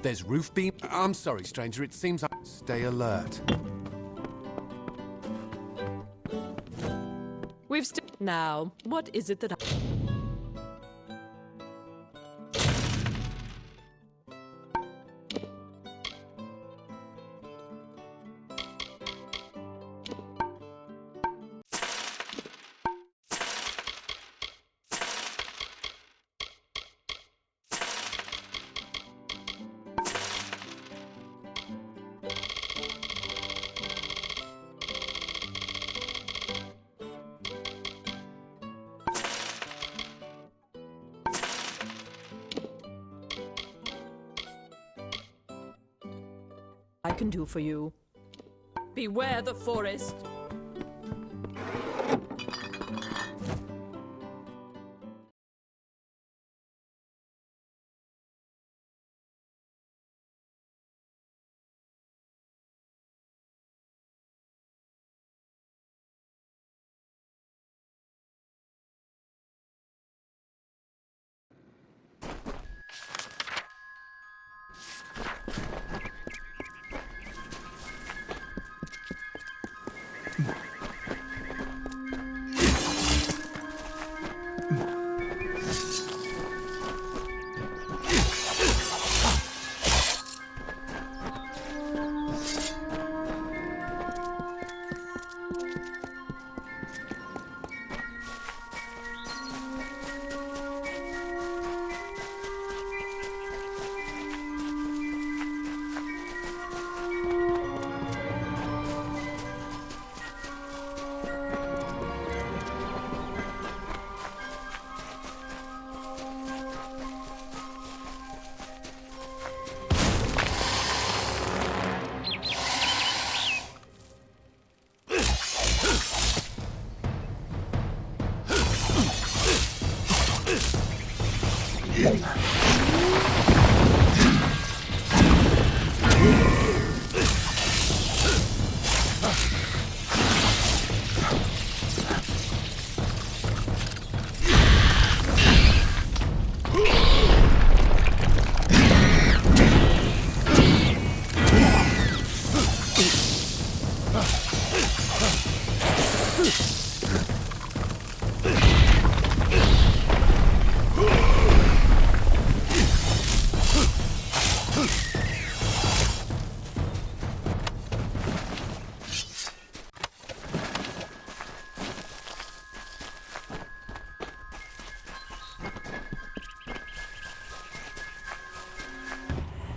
There's roof beam. I'm sorry, stranger. It seems I... Stay alert. We've now. What is it that I... can do for you. Beware the forest.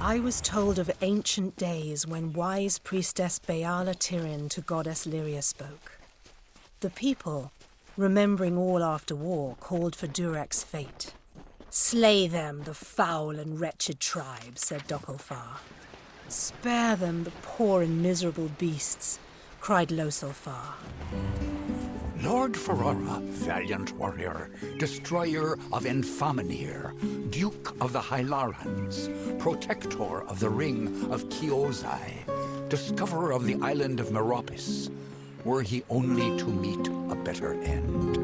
I was told of ancient days when wise priestess Beala Tirin to goddess Lyria spoke. The people, remembering all after war, called for Durek's fate. "Slay them, the foul and wretched tribe," said Dokalfar. "Spare them, the poor and miserable beasts," cried Losalfar. Lord Ferrara, valiant warrior, destroyer of Enfaminir, Duke of the Hylarans, protector of the Ring of Kiozai, discoverer of the island of Meropis, were he only to meet a better end.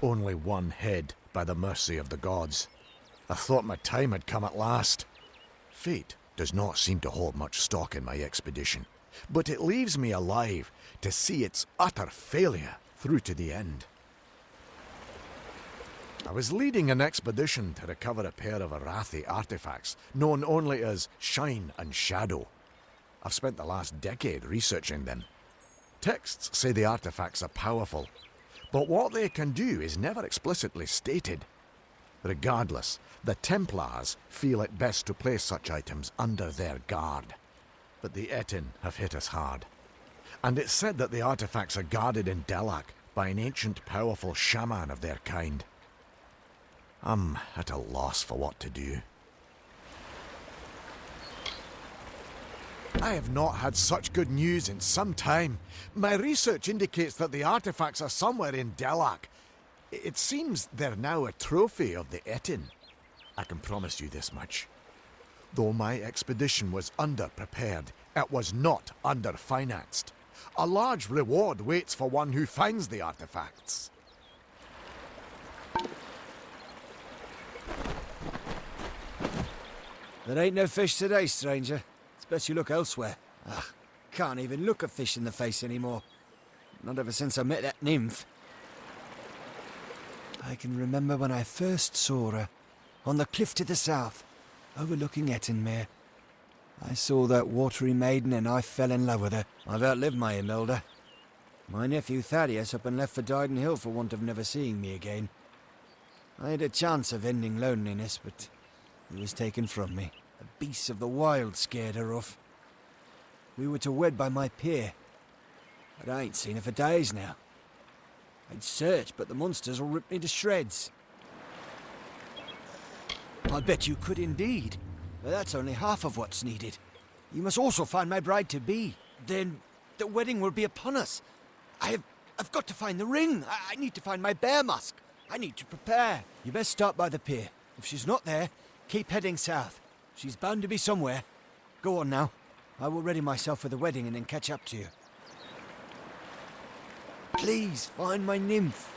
Only one head, by the mercy of the gods. I thought my time had come at last. Fate does not seem to hold much stock in my expedition, but it leaves me alive to see its utter failure through to the end. I was leading an expedition to recover a pair of Arathi artifacts, known only as Shine and Shadow. I've spent the last decade researching them. Texts say the artifacts are powerful, but what they can do is never explicitly stated. Regardless, the Templars feel it best to place such items under their guard. But the Etin have hit us hard. And it's said that the artifacts are guarded in Delak by an ancient powerful shaman of their kind. I'm at a loss for what to do. I have not had such good news in some time. My research indicates that the artifacts are somewhere in Delak. It seems they're now a trophy of the Etin. I can promise you this much. Though my expedition was underprepared, it was not underfinanced. A large reward waits for one who finds the artifacts. There ain't no fish today, stranger. It's best you look elsewhere. Ugh, can't even look a fish in the face anymore. Not ever since I met that nymph. I can remember when I first saw her, on the cliff to the south, overlooking Ettenmere. I saw that watery maiden and I fell in love with her. I've outlived my Imelda. My nephew Thaddeus up and left for Dyden Hill for want of never seeing me again. I had a chance of ending loneliness, but it was taken from me. The beasts of the wild scared her off. We were to wed by my pier, but I ain't seen her for days now. I'd searched, but the monsters will rip me to shreds. I bet you could indeed, but that's only half of what's needed. You must also find my bride-to-be. Then the wedding will be upon us. I've got to find the ring. I need to find my bear mask. I need to prepare. You best start by the pier. If she's not there, keep heading south. She's bound to be somewhere. Go on now. I will ready myself for the wedding and then catch up to you. Please, find my nymph.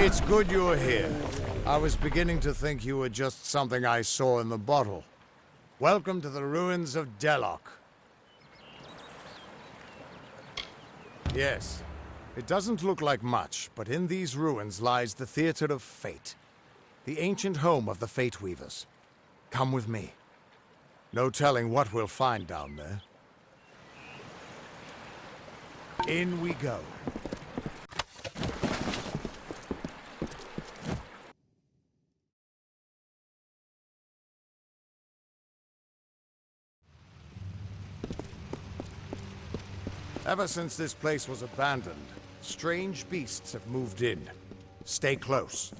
It's good you're here. I was beginning to think you were just something I saw in the bottle. Welcome to the ruins of Delok. Yes, it doesn't look like much, but in these ruins lies the Theater of Fate, the ancient home of the Fate Weavers. Come with me. No telling what we'll find down there. In we go. Ever since this place was abandoned, strange beasts have moved in. Stay close.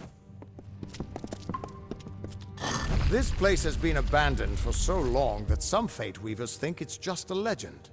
This place has been abandoned for so long that some Fate Weavers think it's just a legend.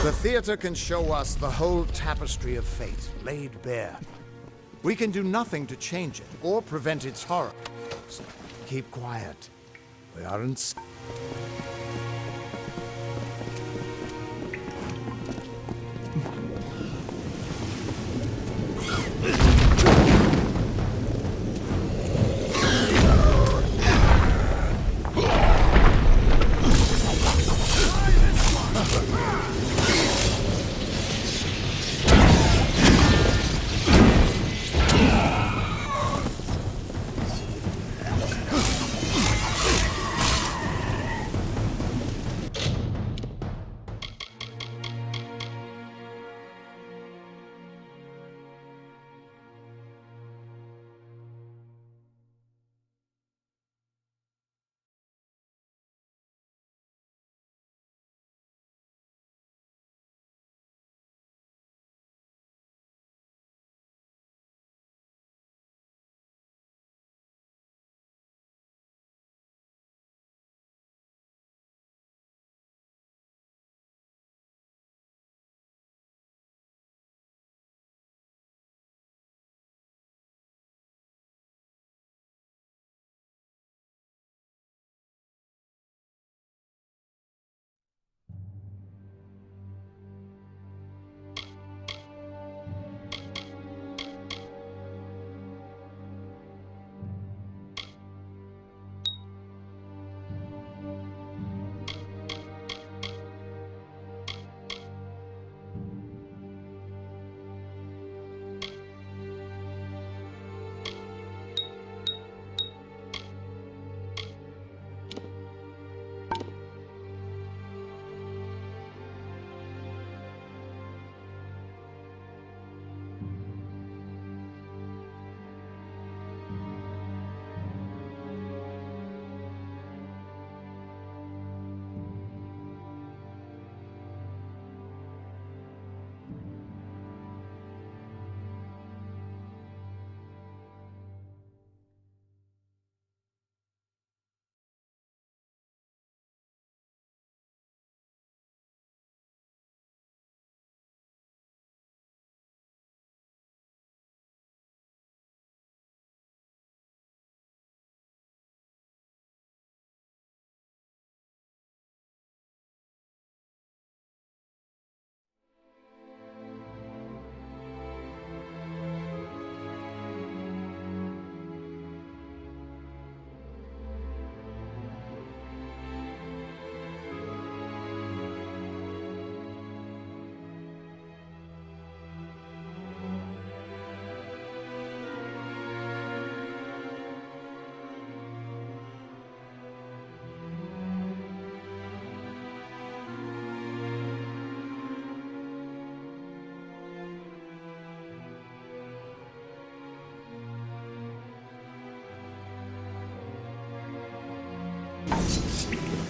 The theater can show us the whole tapestry of fate, laid bare. We can do nothing to change it, or prevent its horror. So keep quiet. We aren't...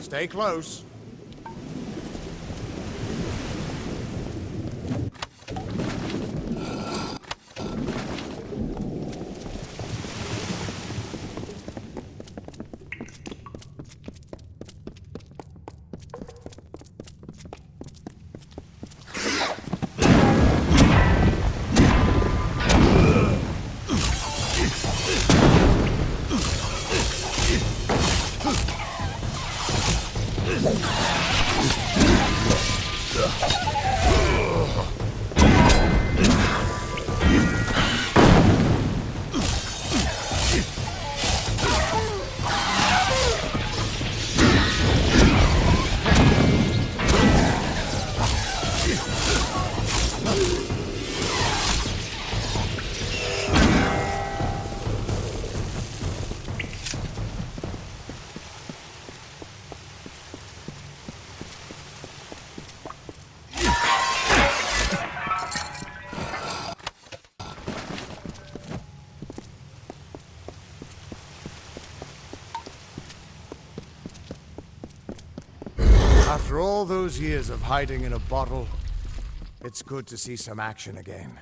Stay close. After all those years of hiding in a bottle, it's good to see some action again.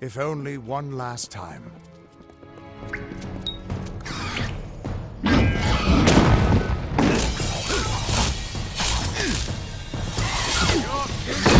If only one last time. You're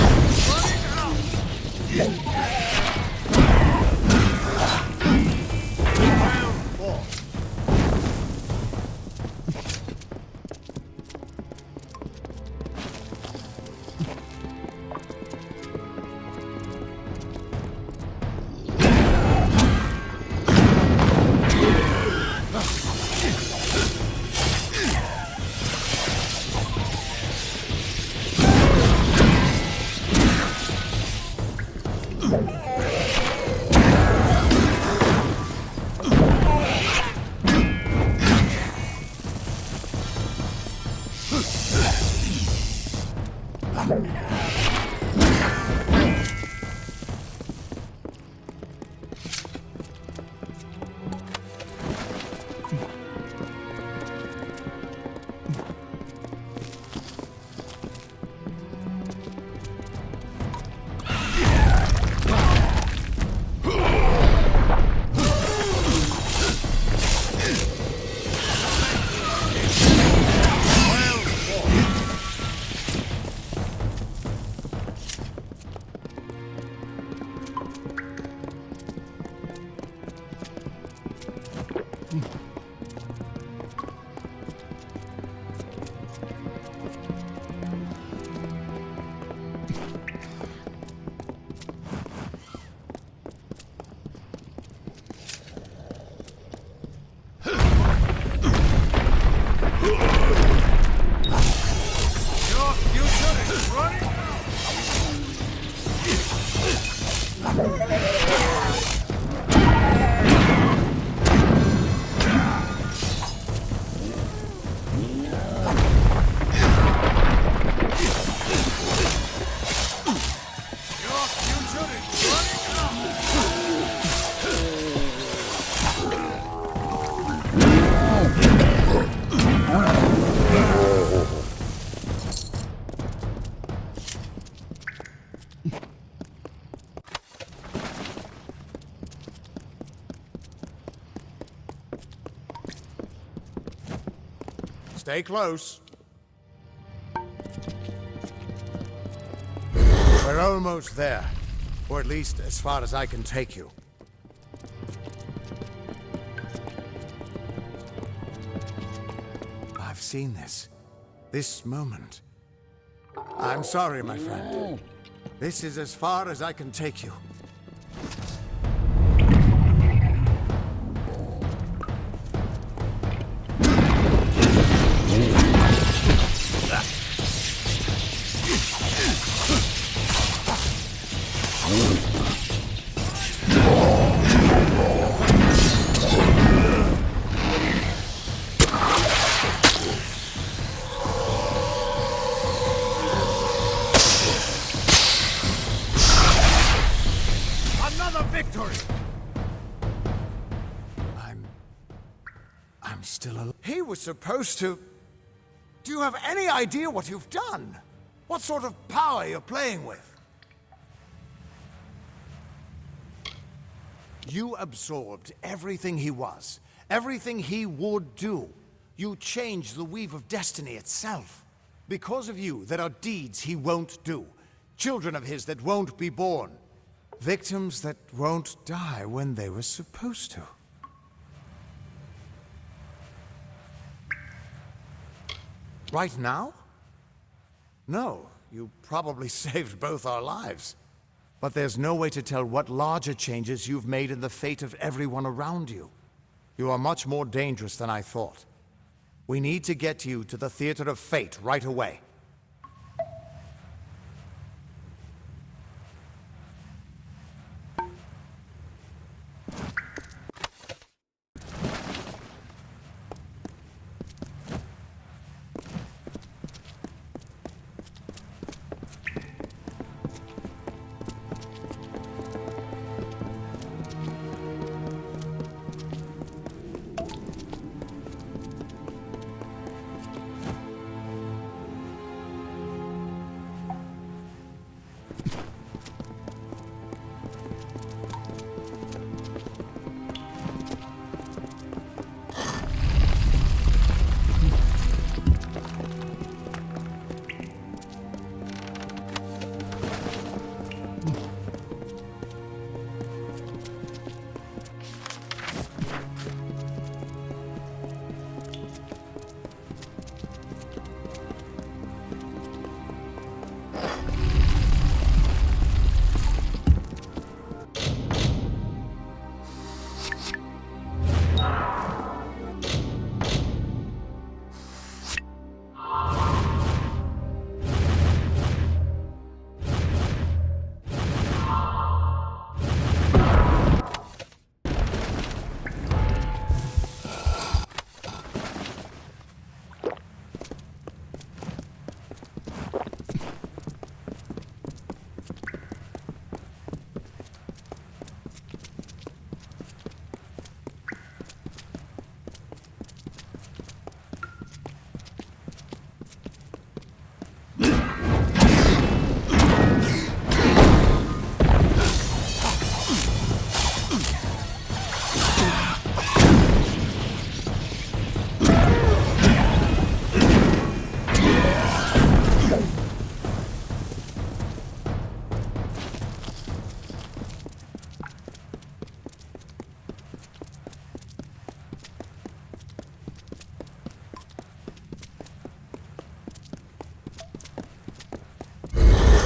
Stay close. We're almost there. Or at least as far as I can take you. I've seen this. This moment. I'm sorry, my friend. This is as far as I can take you. I'm still alive. He was supposed to... Do you have any idea what you've done? What sort of power you're playing with? You absorbed everything he was, everything he would do. You changed the weave of destiny itself. Because of you, there are deeds he won't do. Children of his that won't be born. Victims that won't die when they were supposed to. Right now? No, you probably saved both our lives. But there's no way to tell what larger changes you've made in the fate of everyone around you. You are much more dangerous than I thought. We need to get you to the Theater of Fate right away.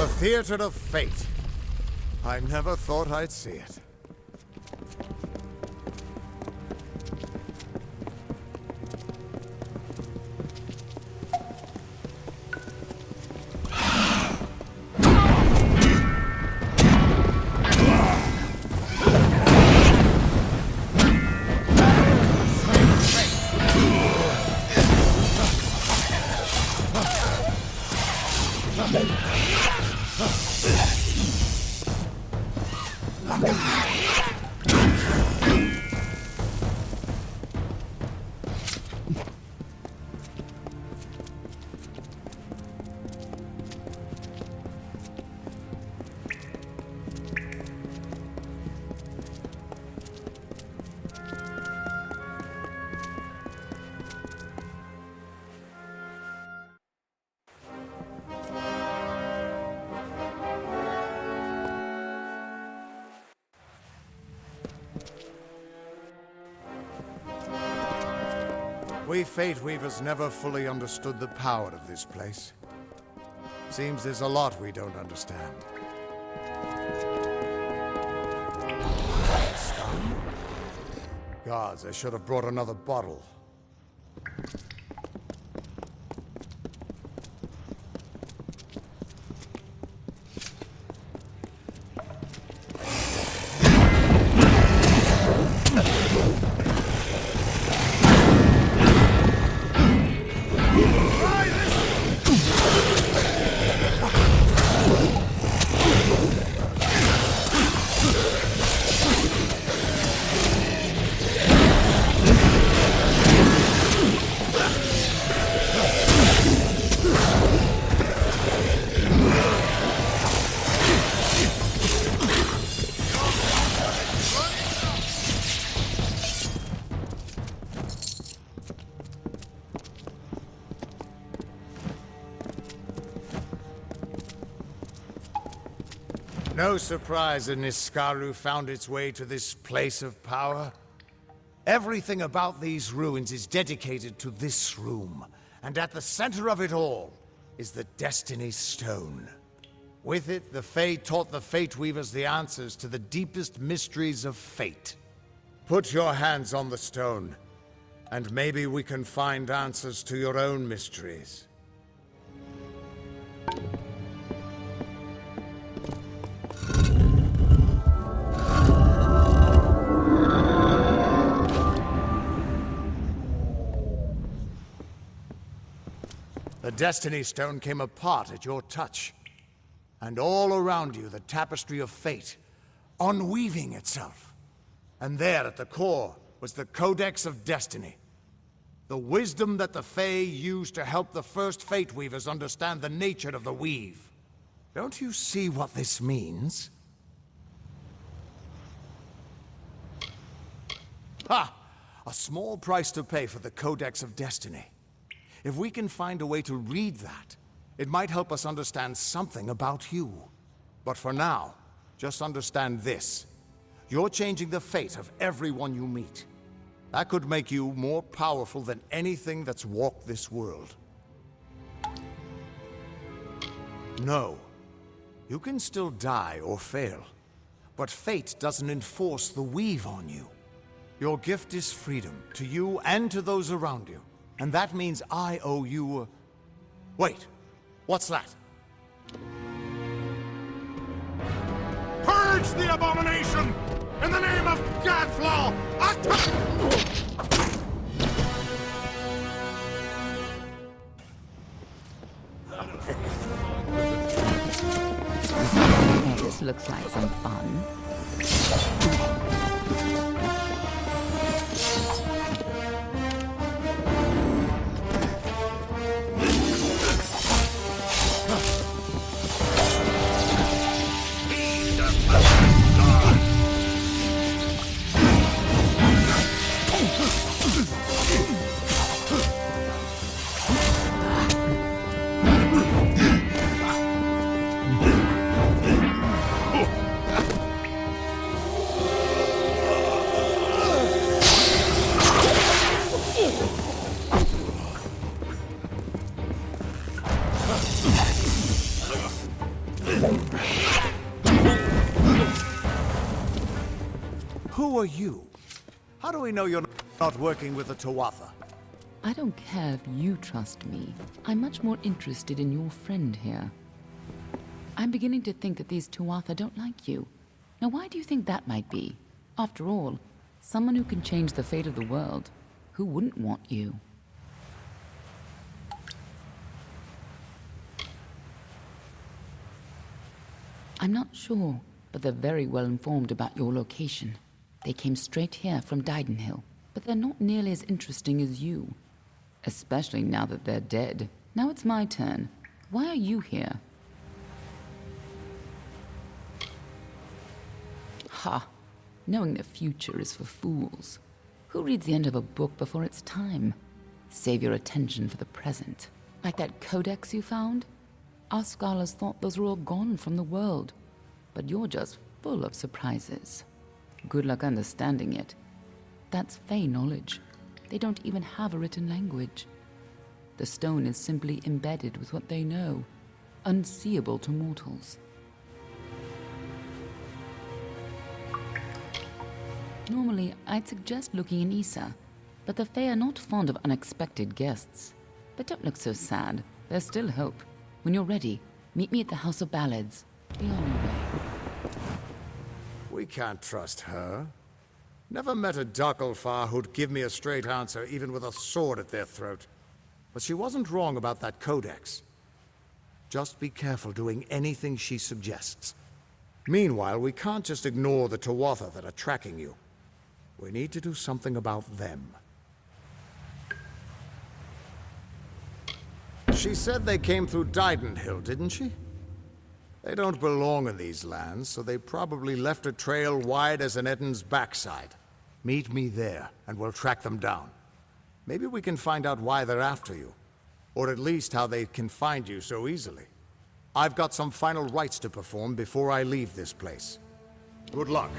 The theater of fate. I never thought I'd see it. We Fate Weavers never fully understood the power of this place. Seems there's a lot we don't understand. Scum. Gods, I should have brought another bottle. No surprise that Niskaru found its way to this place of power. Everything about these ruins is dedicated to this room, and at the center of it all is the Destiny Stone. With it, the Fae taught the Fate Weavers the answers to the deepest mysteries of fate. Put your hands on the stone, and maybe we can find answers to your own mysteries. The Destiny Stone came apart at your touch. And all around you, the tapestry of fate, unweaving itself. And there, at the core, was the Codex of Destiny. The wisdom that the Fae used to help the first Fate Weavers understand the nature of the weave. Don't you see what this means? Ha! A small price to pay for the Codex of Destiny. If we can find a way to read that, it might help us understand something about you. But for now, just understand this. You're changing the fate of everyone you meet. That could make you more powerful than anything that's walked this world. No. You can still die or fail, but fate doesn't enforce the weave on you. Your gift is freedom, to you and to those around you. And that means I owe you a... Wait, what's that? Purge the abomination! In the name of Godflaw! This looks like some fun. Who are you? How do we know you're not working with the Tuatha? I don't care if you trust me. I'm much more interested in your friend here. I'm beginning to think that these Tuatha don't like you. Now, why do you think that might be? After all, someone who can change the fate of the world, who wouldn't want you? I'm not sure, but they're very well informed about your location. They came straight here from Didenhill, but they're not nearly as interesting as you. Especially now that they're dead. Now it's my turn. Why are you here? Ha! Knowing the future is for fools. Who reads the end of a book before it's time? Save your attention for the present. Like that codex you found? Our scholars thought those were all gone from the world. But you're just full of surprises. Good luck understanding it. That's Fey knowledge. They don't even have a written language. The stone is simply embedded with what they know, unseeable to mortals. Normally, I'd suggest looking in Issa, but the Fae are not fond of unexpected guests. But don't look so sad. There's still hope. When you're ready, meet me at the House of Ballads. Be on your way. We can't trust her. Never met a Darkelfar who'd give me a straight answer, even with a sword at their throat. But she wasn't wrong about that codex. Just be careful doing anything she suggests. Meanwhile, we can't just ignore the Tuatha that are tracking you. We need to do something about them. She said they came through Didenhill, didn't she? They don't belong in these lands, so they probably left a trail wide as an Eden's backside. Meet me there, and we'll track them down. Maybe we can find out why they're after you. Or at least how they can find you so easily. I've got some final rites to perform before I leave this place. Good luck.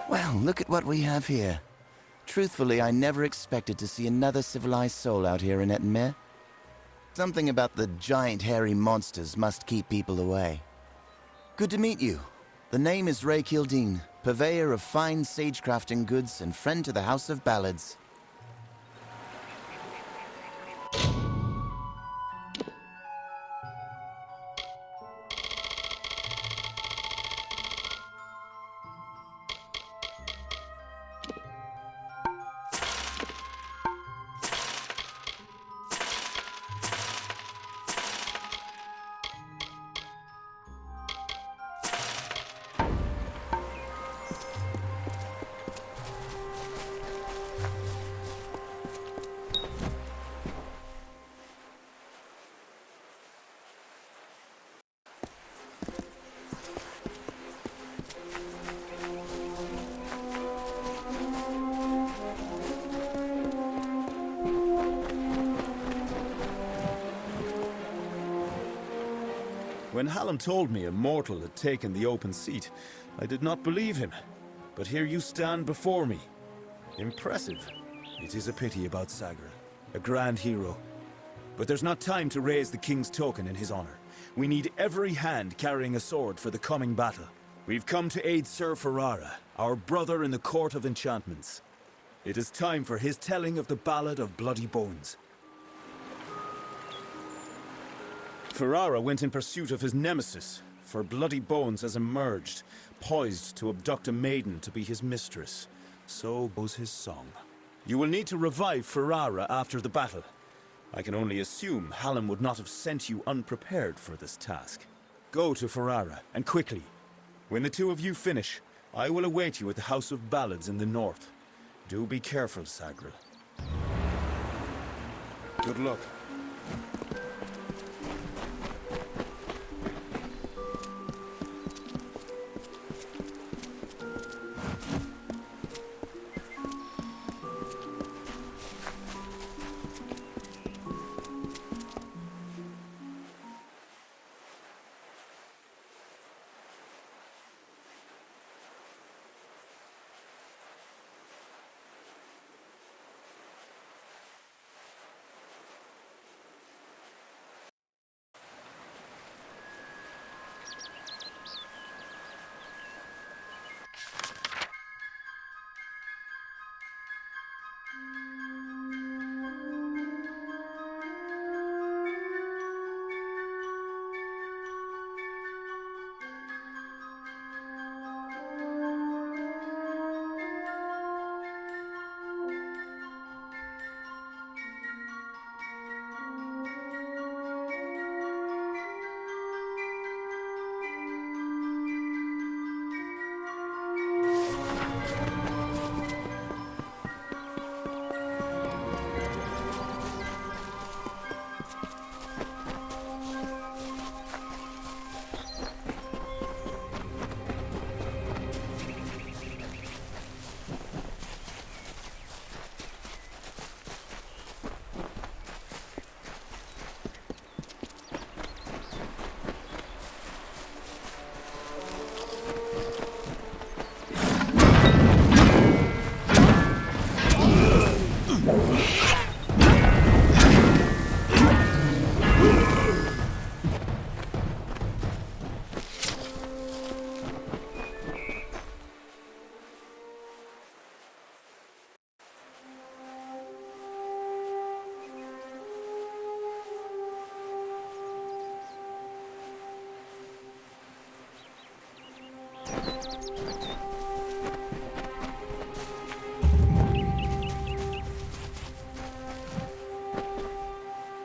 Well, look at what we have here. Truthfully, I never expected to see another civilized soul out here in Etenmere. Something about the giant hairy monsters must keep people away. Good to meet you. The name is Ray Kildine, purveyor of fine sagecrafting goods and friend to the House of Ballads. When Hallam told me a mortal had taken the open seat, I did not believe him. But here you stand before me. Impressive. It is a pity about Sagril, a grand hero. But there's not time to raise the king's token in his honor. We need every hand carrying a sword for the coming battle. We've come to aid Sir Ferrara, our brother in the Court of Enchantments. It is time for his telling of the Ballad of Bloody Bones. Ferrara went in pursuit of his nemesis, for Bloody Bones has emerged, poised to abduct a maiden to be his mistress. So goes his song. You will need to revive Ferrara after the battle. I can only assume Hallam would not have sent you unprepared for this task. Go to Ferrara, and quickly. When the two of you finish, I will await you at the House of Ballads in the north. Do be careful, Sagril. Good luck.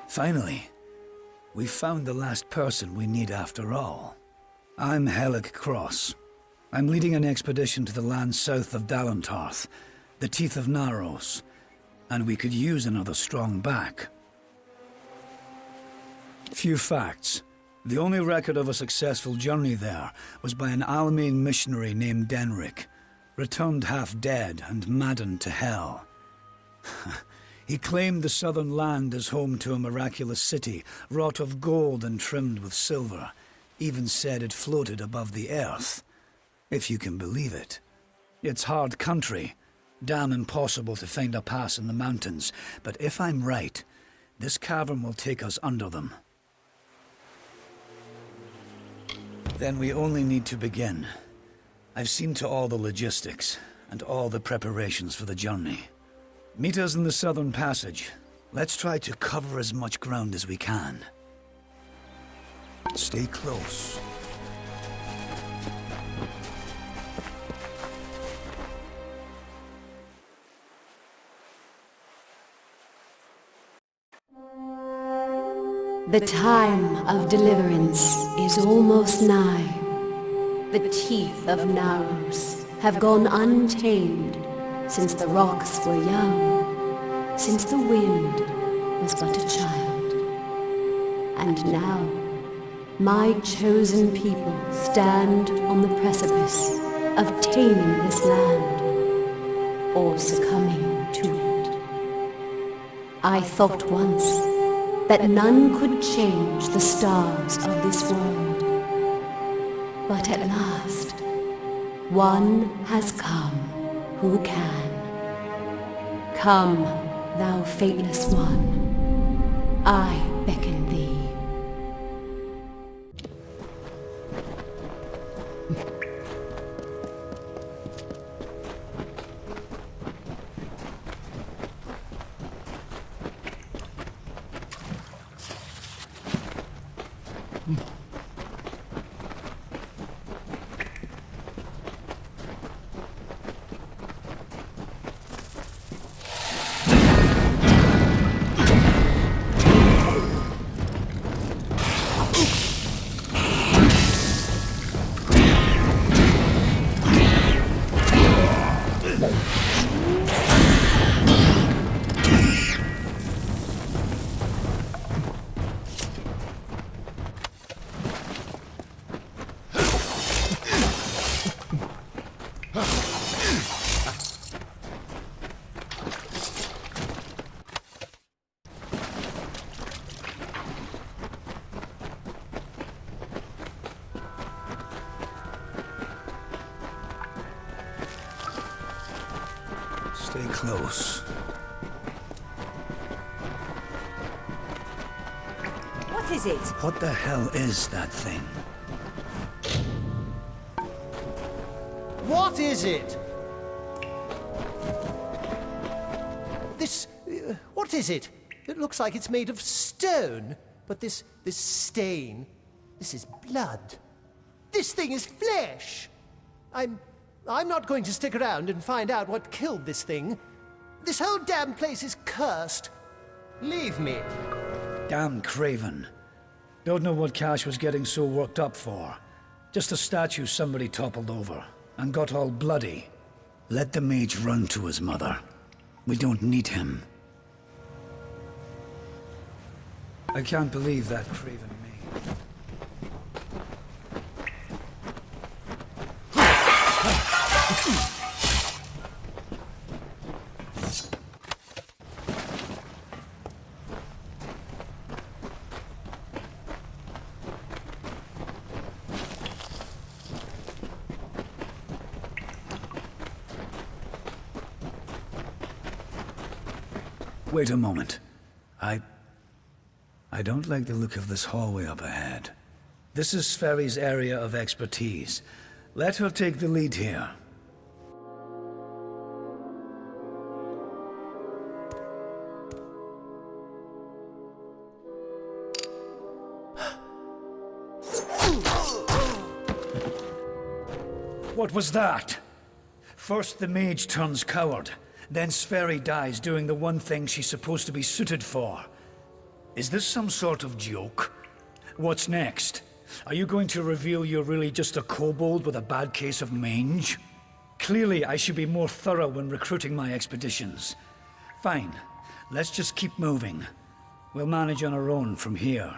Finally, we found the last person we need after all. I'm Helig Cross. I'm leading an expedition to the land south of Dalentarth, the Teeth of Naros, and we could use another strong back. Few facts. The only record of a successful journey there was by an Almane missionary named Denric, returned half dead and maddened to hell. He claimed the southern land as home to a miraculous city, wrought of gold and trimmed with silver. Even said it floated above the earth, if you can believe it. It's hard country, damn impossible to find a pass in the mountains, but if I'm right, this cavern will take us under them. Then we only need to begin. I've seen to all the logistics, and all the preparations for the journey. Meet us in the southern passage. Let's try to cover as much ground as we can. Stay close. The time of deliverance is almost nigh. The teeth of Naros have gone untamed since the rocks were young, since the wind was but a child. And now, my chosen people stand on the precipice of taming this land, or succumbing to it. I thought once that none could change the stars of this world. But at last, one has come who can. Come, thou fateless one, I beckon thee. Stay close. What is it? What the hell is that thing? What is it? This... what is it? It looks like it's made of stone. But this stain... this is blood. This thing is flesh! I'm not going to stick around and find out what killed this thing. This whole damn place is cursed. Leave me. Damn craven. Don't know what Cash was getting so worked up for. Just a statue somebody toppled over and got all bloody. Let the mage run to his mother. We don't need him. I can't believe that craven mage. Wait a moment. I don't like the look of this hallway up ahead. This is Sferry's area of expertise. Let her take the lead here. What was that? First the mage turns coward, then Sverri dies doing the one thing she's supposed to be suited for. Is this some sort of joke? What's next? Are you going to reveal you're really just a kobold with a bad case of mange? Clearly, I should be more thorough when recruiting my expeditions. Fine. Let's just keep moving. We'll manage on our own from here.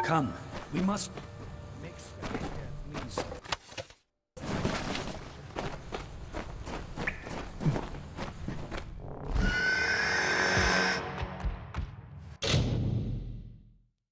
Come. We must...